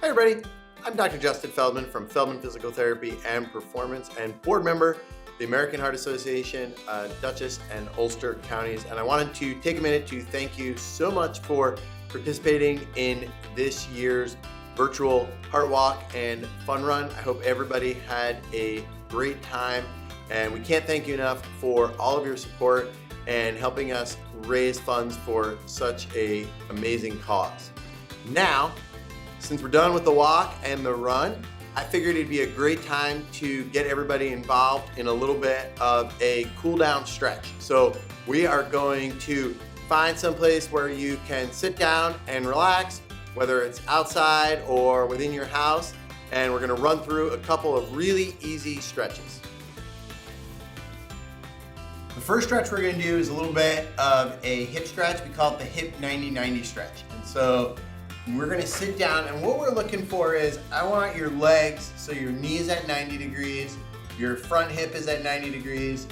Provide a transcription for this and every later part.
Hi everybody, I'm Dr. Justin Feldman from Feldman Physical Therapy and Performance and board member of the American Heart Association, Dutchess and Ulster counties. And I wanted to take a minute to thank you so much for participating in this year's virtual Heart Walk and Fun Run. I hope everybody had a great time, and we can't thank you enough for all of your support and helping us raise funds for such an amazing cause. Now, since we're done with the walk and the run, I figured it'd be a great time to get everybody involved in a little bit of a cool down stretch. So we are going to find some place where you can sit down and relax, whether it's outside or within your house, and we're gonna run through a couple of really easy stretches. The first stretch we're gonna do is a little bit of a hip stretch. We call it the hip 90-90 stretch. And so we're gonna sit down, and what we're looking for is, I want your legs, so your knees at 90 degrees, your front hip is at 90 degrees,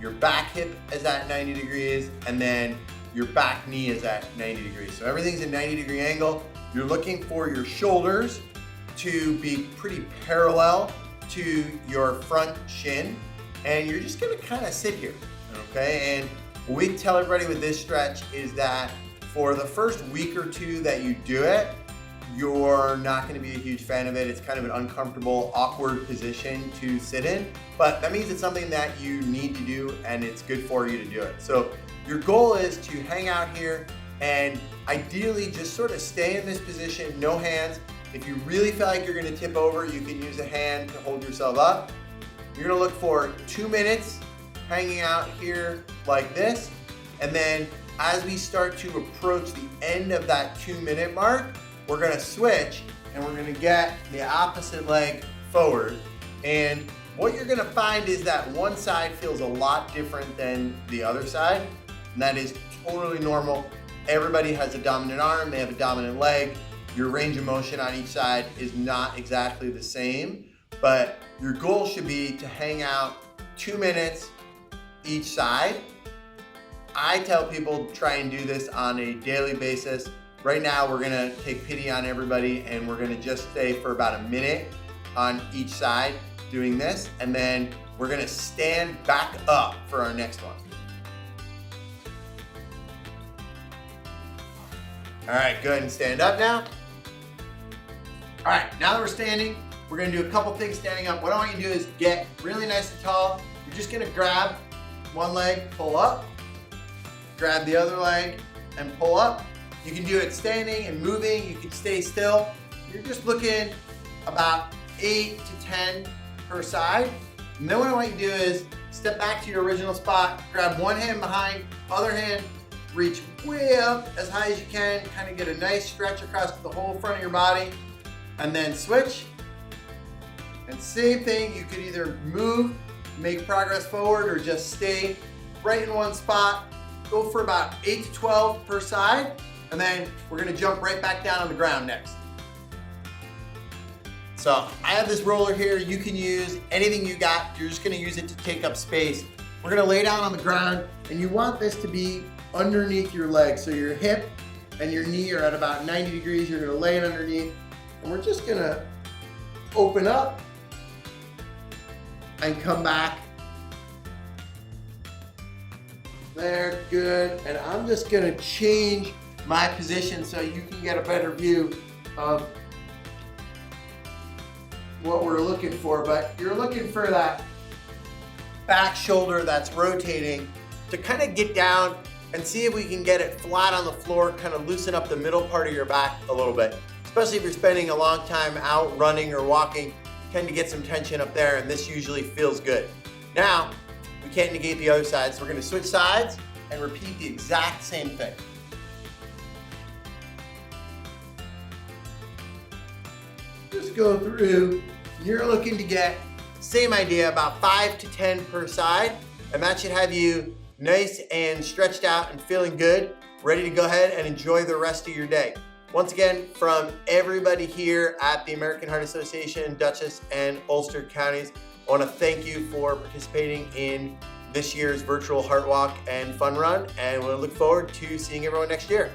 your back hip is at 90 degrees, and then your back knee is at 90 degrees. So everything's a 90-degree angle. You're looking for your shoulders to be pretty parallel to your front shin, and you're just gonna kind of sit here, okay? And what we tell everybody with this stretch is that for the first week or two that you do it, you're not gonna be a huge fan of it. It's kind of an uncomfortable, awkward position to sit in, but that means it's something that you need to do and it's good for you to do it. So your goal is to hang out here and ideally just sort of stay in this position, no hands. If you really feel like you're gonna tip over, you can use a hand to hold yourself up. You're gonna look for 2 minutes hanging out here like this, and then as we start to approach the end of that 2-minute mark, we're gonna switch and we're gonna get the opposite leg forward. And what you're gonna find is that one side feels a lot different than the other side, and that is totally normal. Everybody has a dominant arm, they have a dominant leg. Your range of motion on each side is not exactly the same, but your goal should be to hang out 2 minutes each side. I tell people try and do this on a daily basis. Right now, we're gonna take pity on everybody and we're gonna just stay for about a minute on each side doing this, and then we're gonna stand back up for our next one. All right, go ahead and stand up now. All right, now that we're standing, we're gonna do a couple things standing up. What I want you to do is get really nice and tall. You're just gonna grab one leg, pull up, grab the other leg and pull up. You can do it standing and moving. You can stay still. You're just looking about 8 to 10 per side. And then what I want you to do is step back to your original spot, grab one hand behind, other hand, reach way up as high as you can, kind of get a nice stretch across the whole front of your body, and then switch. And same thing, you could either move, make progress forward, or just stay right in one spot. Go for about 8 to 12 per side, and then we're gonna jump right back down on the ground next. So I have this roller here. You can use anything you got. You're just gonna use it to take up space. We're gonna lay down on the ground, and you want this to be underneath your leg. So your hip and your knee are at about 90 degrees. You're gonna lay it underneath, and we're just gonna open up and come back. There, good. And I'm just gonna change my position so you can get a better view of what we're looking for. But you're looking for that back shoulder that's rotating to kind of get down and see if we can get it flat on the floor, kind of loosen up the middle part of your back a little bit. Especially if you're spending a long time out running or walking, you tend to get some tension up there, and this usually feels good. Now, we can't negate the other side, so we're gonna switch sides and repeat the exact same thing. Just go through. You're looking to get, same idea, about 5 to 10 per side, and that should have you nice and stretched out and feeling good, ready to go ahead and enjoy the rest of your day. Once again, from everybody here at the American Heart Association, Dutchess and Ulster counties, I want to thank you for participating in this year's virtual Heart Walk and Fun Run, and we'll look forward to seeing everyone next year.